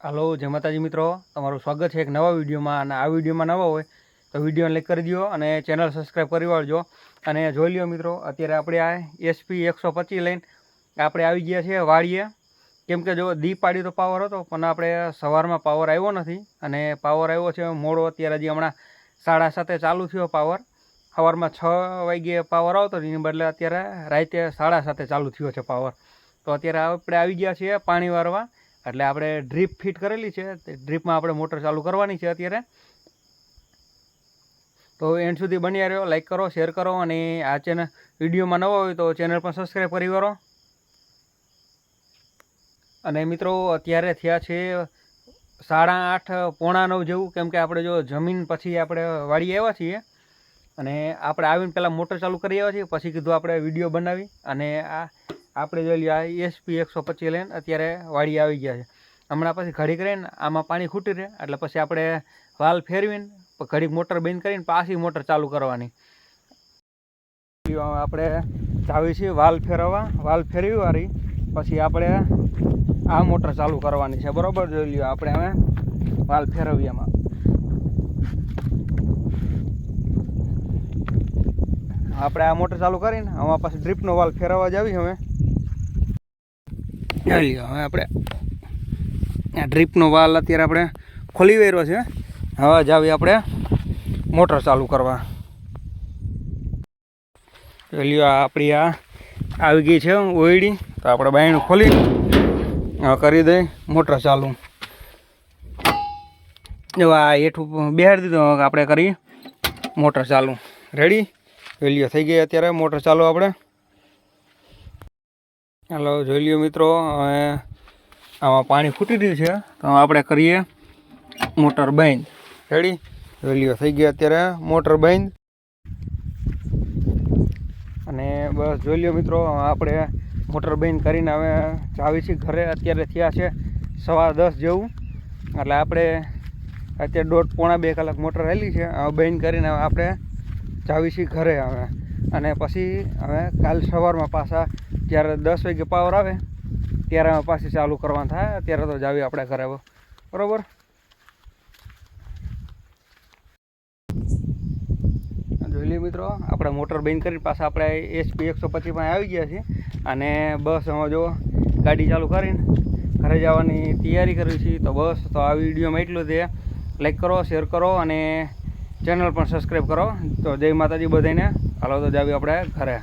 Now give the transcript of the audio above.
હાલો જય માતાજી મિત્રો, તમારું સ્વાગત છે એક નવા વિડીયોમાં. અને આ વિડીયોમાં નવા હોય તો વિડીયોને લાઈક કરી દો અને ચેનલ સબસ્ક્રાઈબ કરી વાળજો. અને જોઈ લ્યો મિત્રો, અત્યારે આપણે આ એસપી 125 લઈને આપણે આવી ગયા છીએ વાડીએ. કેમ કે જો દીપાડી તો પાવર હતો, પણ આપણે સવારમાં પાવર આવ્યો નથી. અને પાવર આવ્યો છે મોડો, અત્યારે હજી હમણાં 7:30 ચાલુ થયો પાવર. સવારમાં 6 વાગ્યે પાવર આવતો, એની બદલે અત્યારે રાતે 7:30 ચાલુ થયો છે પાવર. તો અત્યારે આપણે આવી ગયા છીએ પાણી વારવા. એટલે આપણે ડ્રીપ ફિટ કરેલી છે, તે ડ્રીપમાં આપણે મોટર ચાલુ કરવાની છે અત્યારે. તો એન્ડ સુધી બન્યા રહ્યો, લાઈક કરો, શેર કરો, અને આ ચેનલ વિડીયોમાં નવો હોય તો ચેનલ પણ સબસ્ક્રાઈબ કરી વાળો. અને મિત્રો અત્યારે થયા છે 8:30 પોણા 9 જેવું. કેમ કે આપણે જો જમીન પછી આપણે વાળી આવ્યા છીએ, અને આપણે આવીને પહેલાં મોટર ચાલુ કરી આવ્યા છીએ, પછી કીધું આપણે વિડીયો બનાવી. અને આ આપણે જોઈ લઈએ, આ એસપી 125 લઈને અત્યારે વાડી આવી ગયા છે. હમણાં પછી ઘડીક રહીને આમાં પાણી ખૂટી રહે, એટલે પછી આપણે વાલ ફેરવીને ઘડીક મોટર બંધ કરીને પાછી મોટર ચાલુ કરવાની. આપણે જાવી છીએ વાલ ફેરવવા, વાલ ફેરવી વાળી પછી આપણે આ મોટર ચાલુ કરવાની છે. બરાબર, જોઈ લ્યો આપણે હવે વાલ ફેરવીએ. એમાં આપણે આ મોટર ચાલુ કરીને આમાં પાછી ડ્રીપનો વાલ ફેરવવા જ આવી. હવે હવે આપણે આ ડ્રીપનો વાલ અત્યારે આપણે ખોલી વેર્યો છે. હવે જ આવી આપણે મોટર ચાલુ કરવા. લ્યો આપણી આ આવી ગઈ છે ઓયડી. તો આપણે બાયણું ખોલી કરી દઈ મોટર ચાલુ. જો આ હેઠું બેહાડી દીધું, આપણે કરી મોટર ચાલુ. રેડી? લ્યો થઈ ગઈ અત્યારે મોટર ચાલુ આપણે. હાલો જોઈ લ્યો મિત્રો, હવે આમાં પાણી ફૂટી રહ્યું છે, તો આપણે કરીએ મોટર બંધ. રેડી? જોઈ લ્યો થઈ ગઈ અત્યારે મોટર બંધ. અને બસ જોઈ લ્યો મિત્રો, આપણે મોટર બંધ કરીને હવે જાવી છીએ ઘરે. અત્યારે થયા છે 10:15 જેવું. એટલે આપણે અત્યારે 1.5 પોણા 2 કલાક મોટર રહેલી છે. હવે બંધ કરીને હવે આપણે જાવી છીએ ઘરે હવે. અને પછી હવે કાલ સવારમાં પાછા જ્યારે 10 વાગે પાવર આવે ત્યારે અમે પાછી ચાલુ કરવાનું થાય. અત્યારે તો જાવી આપણે ઘરે. બરાબર? જોઈ લઈએ મિત્રો, આપણે મોટર બંધ કરીને પાછા આપણે એસપી 125 માં આવી ગયા છીએ. અને બસ હવે જો ગાડી ચાલુ કરીને ઘરે જવાની તૈયારી કરવી છે. તો બસ, તો આ વિડીયોમાં એટલું જ. લાઈક કરો, શેર કરો, અને ચેનલ પણ સબસ્ક્રાઈબ કરો. તો જય માતાજી બધાને. હાલો તો જાવી આપણે ઘરે.